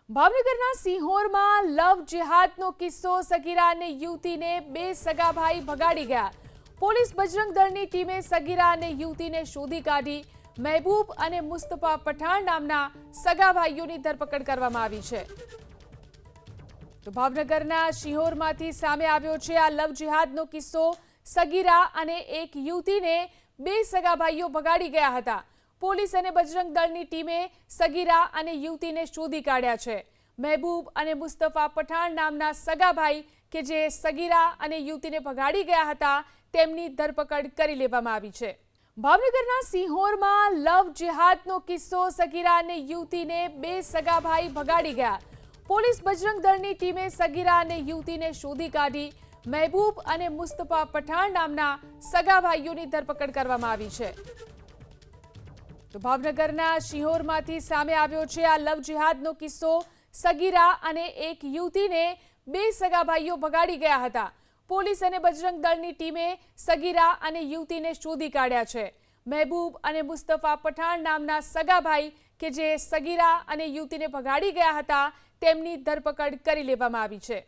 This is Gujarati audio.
ભાવનગરના સિંહોરમાં લવ જેહાદનો કિસ્સો સગીરા અને યુવતીને બે સગા ભાઈ ભગાડી ગયા। પોલીસ બજરંગ દળની ટીમે સગીરા અને યુવતીને શોધી કાઢી। મહેબૂબ અને મુસ્તફા પઠાણ નામના સગા ભાઈઓની ધરપકડ કરવામાં આવી છે। તો ભાવનગરના સિંહોરમાંથી સામે આવ્યો છે આ લવ જેહાદનો કિસ્સો। સગીરા અને એક યુવતીને બે સગા ભાઈઓ ભગાડી ગયા હતા। પોલીસ અને બજરંગ દળની ટીમે સગીરા અને યુવતીને શોધી કાઢ્યા છે। મહેબૂબ અને મુસ્તફા પઠાણ નામના સગા ભાઈ કે જે સગીરા અને યુવતીને ભગાડી ગયા હતા તેમની ધરપકડ કરી લેવામાં આવી છે। ભાવનગરના સિંહોરમાં લવ જેહાદનો કિસ્સો સગીરા અને યુવતીને બે સગા ભાઈ ભગાડી ગયા। પોલીસ બજરંગ દળની ટીમે સગીરા અને યુવતીને શોધી કાઢી। મહેબૂબ અને મુસ્તફા પઠાણ નામના સગા ભાઈઓની ધરપકડ કરવામાં આવી છે। તો ભાવનગરના સિંહોરમાંથી સામે આવ્યો છે આ લવ જેહાદનો કિસ્સો। સગીરા અને એક યુવતીને બે સગા ભાઈઓ ભગાડી ગયા હતા। પોલીસ અને બજરંગ દળની ટીમે સગીરા અને યુવતીને શોધી કાઢ્યા છે। મહેબૂબ અને મુસ્તફા પઠાણ નામના સગા ભાઈ કે જે સગીરા અને યુવતીને ભગાડી ગયા હતા તેમની ધરપકડ કરી લેવામાં આવી છે।